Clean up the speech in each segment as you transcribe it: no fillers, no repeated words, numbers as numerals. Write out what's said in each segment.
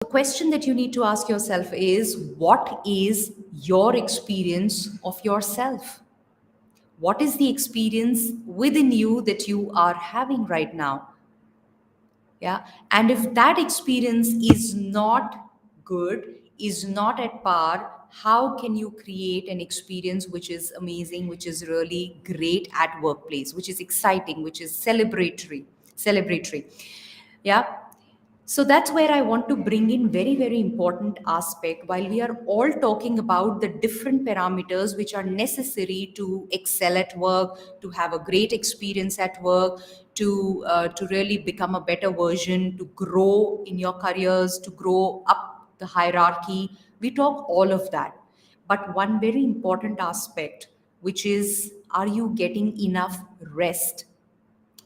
The question that you need to ask yourself is, what is your experience of yourself? What is the experience within you that you are having right now? Yeah. And if that experience is not good, is not at par, how can you create an experience which is amazing, which is really great at workplace, which is exciting, which is celebratory? Yeah. So that's where I want to bring in very, very important aspect. While we are all talking about the different parameters which are necessary to excel at work, to have a great experience at work, to really become a better version, to grow in your careers, to grow up the hierarchy, we talk all of that. But one very important aspect, which is, are you getting enough rest?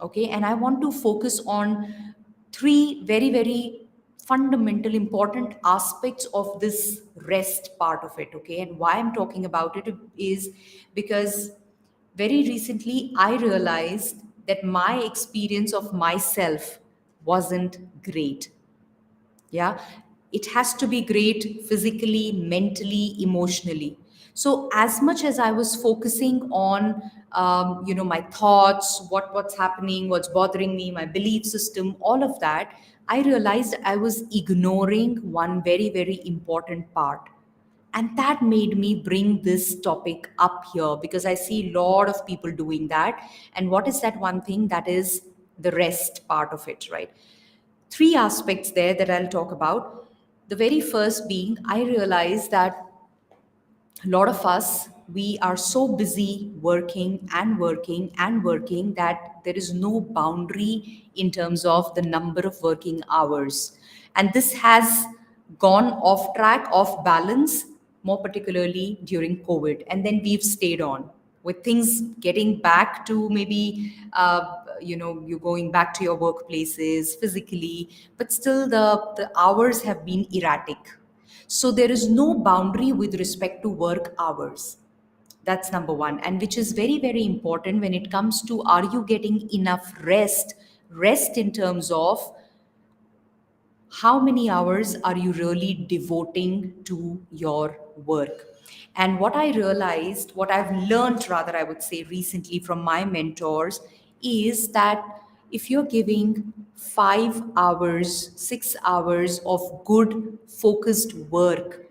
Okay, and I want to focus on three very, very fundamental important aspects of this rest part of it. Okay, and why I'm talking about it is because very recently I realized that my experience of myself wasn't great. Yeah, it has to be great physically, mentally, emotionally. So as much as I was focusing on my thoughts, what's happening, what's bothering me, my belief system, all of that, I realized I was ignoring one very, very important part. And that made me bring this topic up here because I see a lot of people doing that. And what is that one thing? That is the rest part of it, right? Three aspects there that I'll talk about. The very first being, I realized that a lot of us, we are so busy working and working and working that there is no boundary in terms of the number of working hours. And this has gone off track, off balance, more particularly during COVID. And then we've stayed on with things getting back to maybe you going back to your workplaces physically, but still the hours have been erratic. So there is no boundary with respect to work hours. That's number one, and which is very, very important when it comes to, are you getting enough rest? Rest in terms of how many hours are you really devoting to your work? And what I realized, what I've learned rather, I would say recently from my mentors, is that if you're giving 5 hours, 6 hours of good focused work,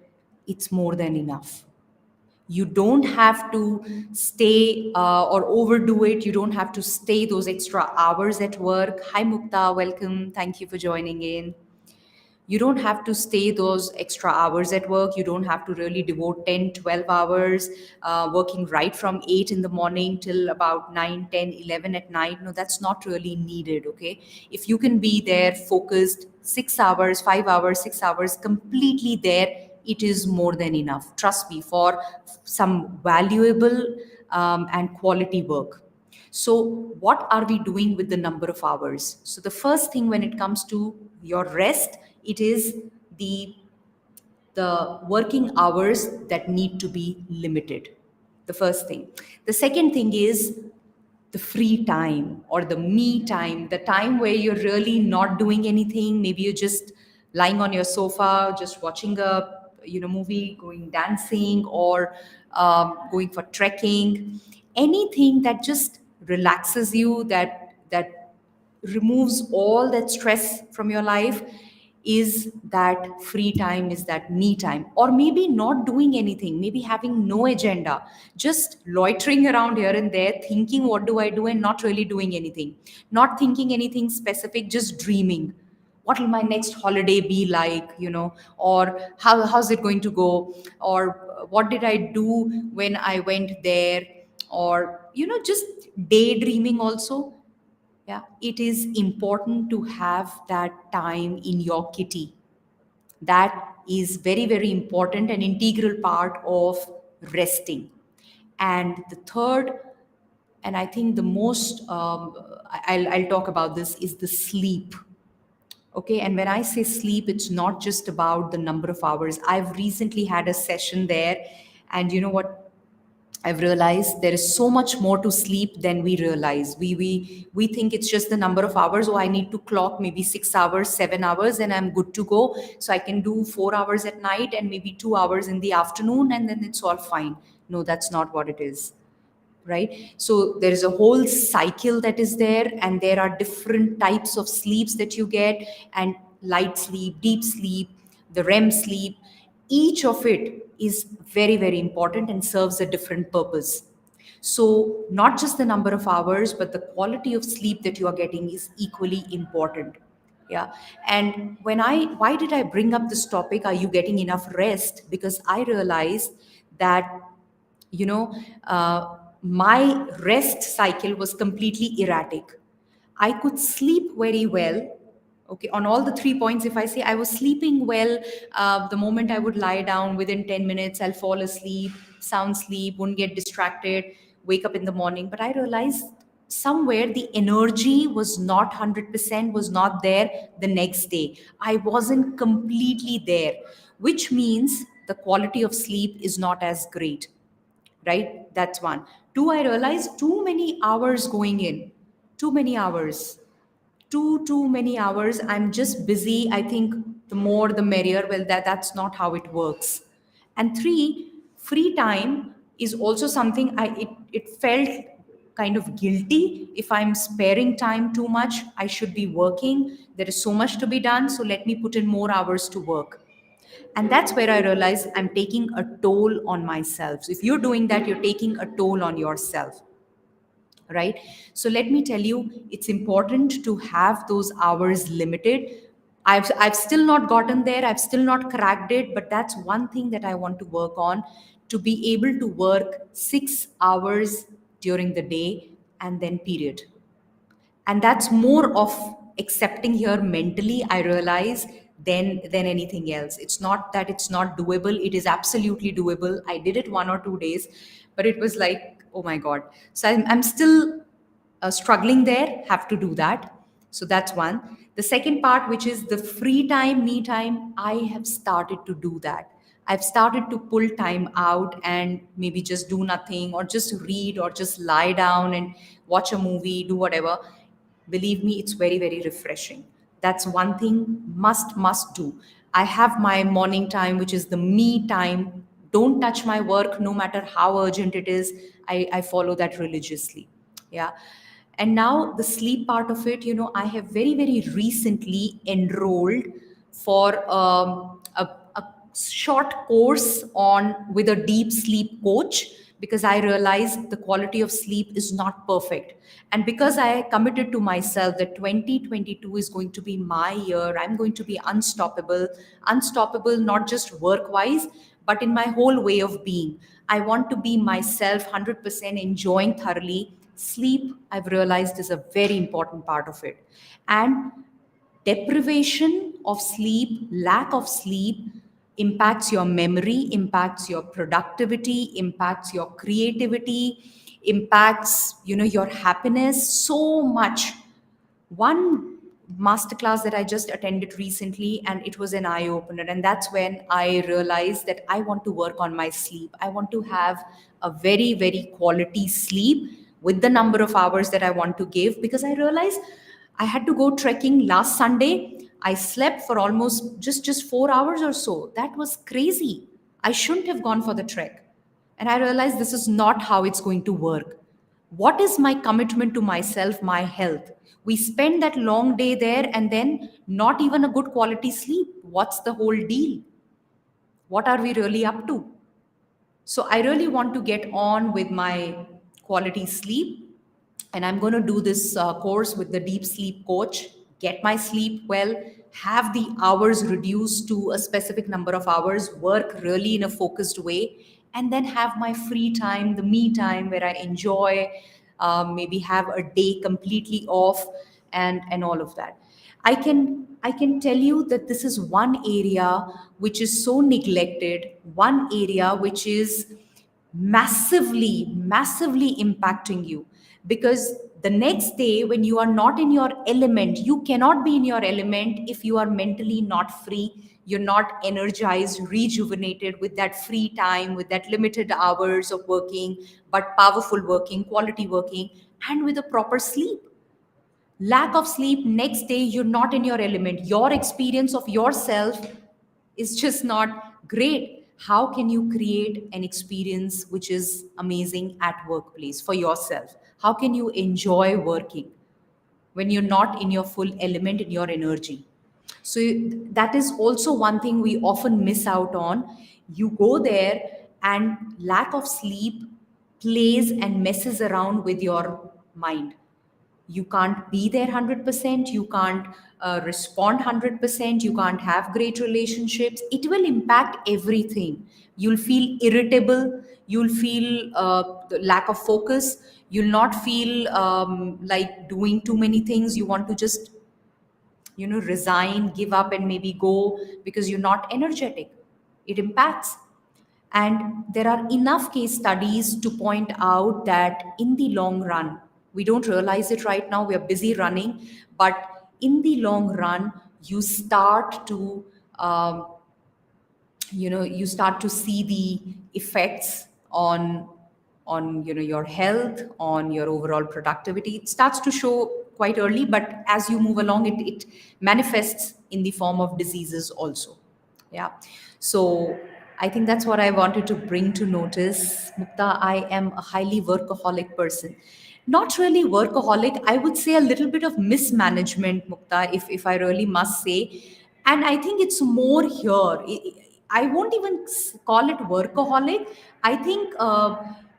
it's more than enough. You don't have to stay or overdo it. You don't have to stay those extra hours at work. Hi Mukta, welcome, thank you for joining in. You don't have to stay those extra hours at work. You don't have to really devote 10, 12 hours working right from 8 in the morning till about 9, 10, 11 at night. No, that's not really needed. Okay, if you can be there focused 6 hours, 5 hours, 6 hours completely there, it is more than enough, trust me, for some valuable and quality work. So, what are we doing with the number of hours? So, the first thing when it comes to your rest, it is the working hours that need to be limited. The first thing. The second thing is the free time or the me time, the time where you're really not doing anything. Maybe you're just lying on your sofa, just watching a movie, going dancing, or going for trekking. Anything that just relaxes you, that removes all that stress from your life, is that free time, is that me time. Or maybe not doing anything, maybe having no agenda, just loitering around here and there, thinking what do I do, and not really doing anything, not thinking anything specific, just dreaming. What will my next holiday be like, or how's it going to go, or what did I do when I went there, or just daydreaming also. Yeah, it is important to have that time in your kitty. That is very, very important and integral part of resting. And the third, and I think the most, I'll talk about this, is the sleep. Okay, and when I say sleep, it's not just about the number of hours. I've recently had a session there, and you know what? I've realized there is so much more to sleep than we realize. We think it's just the number of hours. Oh, I need to clock maybe 6 hours, 7 hours, and I'm good to go. So I can do 4 hours at night and maybe 2 hours in the afternoon, and then it's all fine. No, that's not what it is, right? So there is a whole cycle that is there, and there are different types of sleeps that you get, and light sleep, deep sleep, the REM sleep. Each of it is very, very important and serves a different purpose. So not just the number of hours, but the quality of sleep that you are getting is equally important. Yeah. And why did I bring up this topic, are you getting enough rest? Because I realized that, you know my rest cycle was completely erratic. I could sleep very well. Okay, on all the 3 points, if I say I was sleeping well, the moment I would lie down, within 10 minutes I'll fall asleep, sound sleep, won't get distracted, wake up in the morning. But I realized somewhere the energy was not 100%, was not there the next day. I wasn't completely there, which means the quality of sleep is not as great, right? That's one. Two, I realized too many hours going in, too many hours, too many hours. I'm just busy. I think the more the merrier. Well, that's not how it works. And three, free time is also something it felt kind of guilty. If I'm sparing time too much, I should be working. There is so much to be done, so let me put in more hours to work. And that's where I realized I'm taking a toll on myself. So if you're doing that, you're taking a toll on yourself, right? So let me tell you, it's important to have those hours limited. I've still not gotten there, I've still not cracked it, but that's one thing that I want to work on, to be able to work 6 hours during the day and then period. And that's more of accepting here mentally, I realize, than anything else. It's not that it's not doable, it is absolutely doable. I did it 1 or 2 days, but it was like, oh my god. So I'm still struggling there, have to do that. So that's one. The second part, which is the free time, me time, I have started to do that. I've started to pull time out and maybe just do nothing, or just read, or just lie down and watch a movie, do whatever. Believe me, it's very, very refreshing. That's one thing, must do. I have my morning time, which is the me time. Don't touch my work, no matter how urgent it is. I follow that religiously. Yeah. And now the sleep part of it, I have very, very recently enrolled for a short course on with a deep sleep coach, because I realized the quality of sleep is not perfect. And because I committed to myself that 2022 is going to be my year, I'm going to be unstoppable, unstoppable, not just work wise, but in my whole way of being. I want to be myself 100%, enjoying thoroughly. Sleep, I've realized, is a very important part of it. And deprivation of sleep, lack of sleep, impacts your memory, impacts your productivity, impacts your creativity, impacts your happiness so much. One masterclass that I just attended recently, and it was an eye opener. And that's when I realized that I want to work on my sleep. I want to have a very, very quality sleep with the number of hours that I want to give, because I realized I had to go trekking last Sunday. I slept for almost just 4 hours or so. That was crazy. I shouldn't have gone for the trek. And I realized this is not how it's going to work. What is my commitment to myself, my health? We spend that long day there and then not even a good quality sleep. What's the whole deal? What are we really up to? So I really want to get on with my quality sleep, and I'm going to do this course with the deep sleep coach, get my sleep well, have the hours reduced to a specific number of hours, work really in a focused way, and then have my free time, the me time, where I enjoy, maybe have a day completely off, and all of that. I can tell you that this is one area which is so neglected, one area which is massively impacting you, because The next day, when you are not in your element, you cannot be in your element if you are mentally not free, you're not energized, rejuvenated, with that free time, with that limited hours of working, but powerful working, quality working, and with a proper sleep. Lack of sleep, next day you're not in your element, your experience of yourself is just not great. How can you create an experience which is amazing at workplace for yourself? How can you enjoy working when you're not in your full element, in your energy? So that is also one thing we often miss out on. You go there, and lack of sleep plays and messes around with your mind. You can't be there 100%, you can't respond 100%, you can't have great relationships. It will impact everything. You'll feel irritable, you'll feel the lack of focus, you'll not feel like doing too many things. You want to just, resign, give up, and maybe go, because you're not energetic. It impacts. And there are enough case studies to point out that in the long run, we don't realize it right now, we are busy running, but in the long run, you start to um, you start to see the effects on your health, on your overall productivity. It starts to show quite early, but as you move along, it manifests in the form of diseases also. Yeah. So I think that's what I wanted to bring to notice. Mukta, I am a highly workaholic person. Not really workaholic, I would say a little bit of mismanagement, Mukta, if I really must say. And I think it's more here. I won't even call it workaholic. I think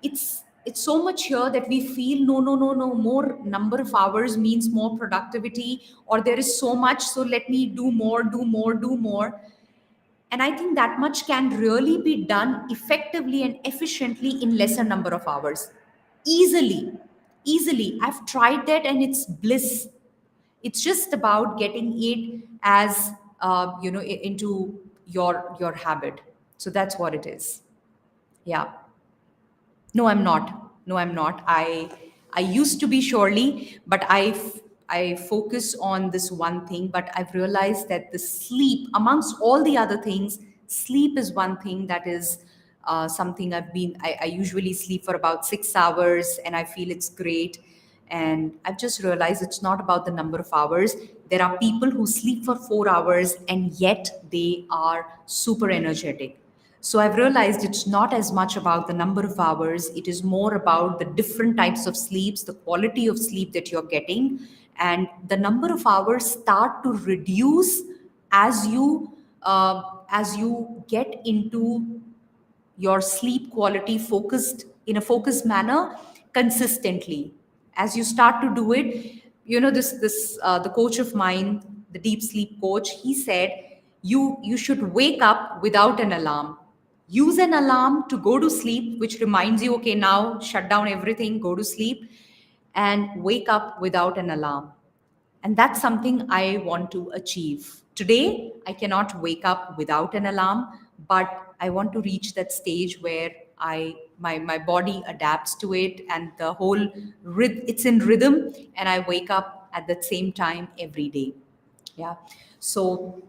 it's so much here that we feel no, no, no, no, more number of hours means more productivity, or there is so much, so let me do more, do more, do more. And I think that much can really be done effectively and efficiently in lesser number of hours. Easily, easily. I've tried that and it's bliss. It's just about getting it as into your habit. So that's what it is. Yeah. No, I'm not. No, I'm not. I used to be, surely, but I focus on this one thing. But I've realized that the sleep, amongst all the other things, sleep is one thing that is something I usually sleep for about 6 hours, and I feel it's great. And I've just realized it's not about the number of hours. There are people who sleep for 4 hours and yet they are super energetic. So I've realized it's not as much about the number of hours, it is more about the different types of sleeps, the quality of sleep that you're getting, and the number of hours start to reduce as you get into your sleep quality focused in a focused manner consistently. As you start to do it, this the coach of mine, the deep sleep coach, he said you should wake up without an alarm. Use an alarm to go to sleep, which reminds you, okay, now shut down everything, go to sleep, and wake up without an alarm. And that's something I want to achieve. Today, I cannot wake up without an alarm, but I want to reach that stage where my body adapts to it, and the whole it's in rhythm, and I wake up at the same time every day. Yeah. So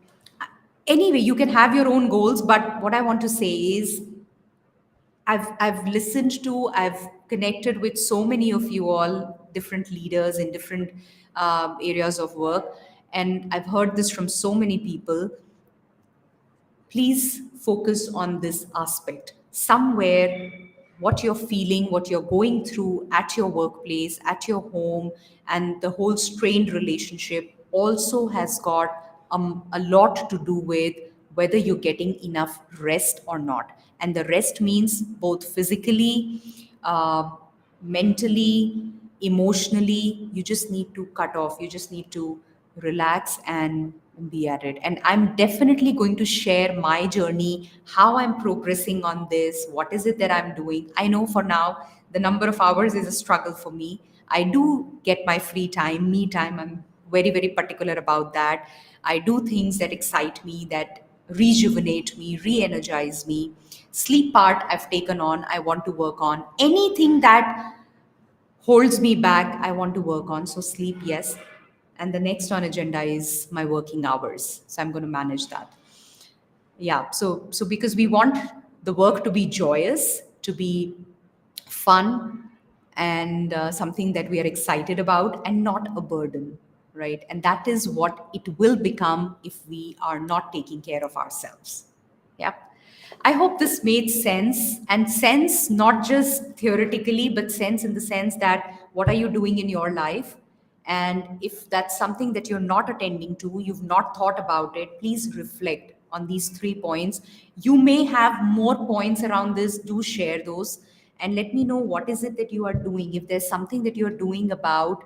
anyway, you can have your own goals, but what I want to say is I've listened to, I've connected with so many of you all, different leaders in different areas of work, and I've heard this from so many people. Please focus on this aspect. Somewhere, what you're feeling, what you're going through at your workplace, at your home, and the whole strained relationship also has got a lot to do with whether you're getting enough rest or not. And the rest means both physically, mentally, emotionally. You just need to cut off, you just need to relax and be at it. And I'm definitely going to share my journey, how I'm progressing on this, what is it that I'm doing. I know for now the number of hours is a struggle for me. I do get my free time, me time. I'm very, very particular about that. I do things that excite me, that rejuvenate me, re-energize me. Sleep part I've taken on, I want to work on. Anything that holds me back, I want to work on. So sleep, yes. And the next on agenda is my working hours. So I'm going to manage that. Yeah. So because we want the work to be joyous, to be fun, and something that we are excited about, and not a burden, right? And that is what it will become if we are not taking care of ourselves. Yeah. I hope this made sense, and sense not just theoretically, but sense in the sense that what are you doing in your life? And if that's something that you're not attending to, you've not thought about it, please reflect on these 3 points. You may have more points around this, do share those. And let me know what is it that you are doing. If there's something that you're doing about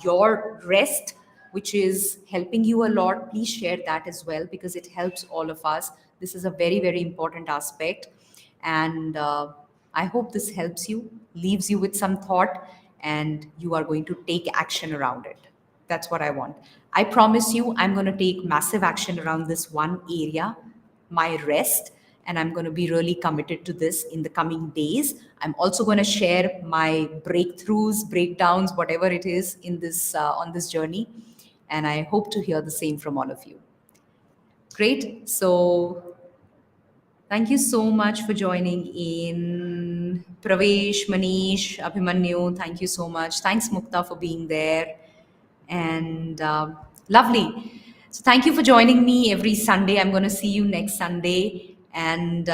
your rest, which is helping you a lot, please share that as well, because it helps all of us. This is a very, very important aspect. And I hope this helps you, leaves you with some thought, and you are going to take action around it. That's what I want. I promise you, I'm going to take massive action around this one area, my rest, and I'm going to be really committed to this in the coming days. I'm also going to share my breakthroughs, breakdowns, whatever it is in this on this journey, and I hope to hear the same from all of you. Great. So thank you so much for joining in. Pravesh, Manish, Abhimanyu, thank you so much. Thanks, Mukta, for being there. And lovely. So thank you for joining me every Sunday. I'm going to see you next Sunday, and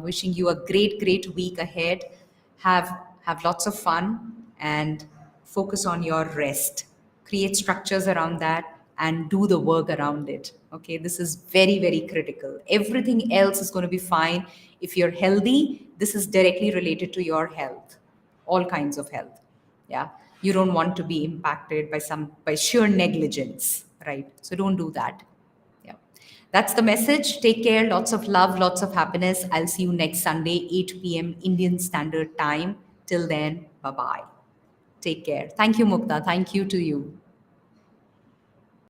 wishing you a great, great week ahead. Have lots of fun and focus on your rest. Create structures around that and do the work around it. Okay, this is very, very critical. Everything else is going to be fine if you're healthy. This is directly related to your health, all kinds of health. Yeah, you don't want to be impacted by sheer negligence, right? So don't do that. Yeah, that's the message. Take care. Lots of love, lots of happiness. I'll see you next Sunday, 8 p.m. Indian Standard Time. Till then, bye bye. Take care. Thank you, Mukta. Thank you to you.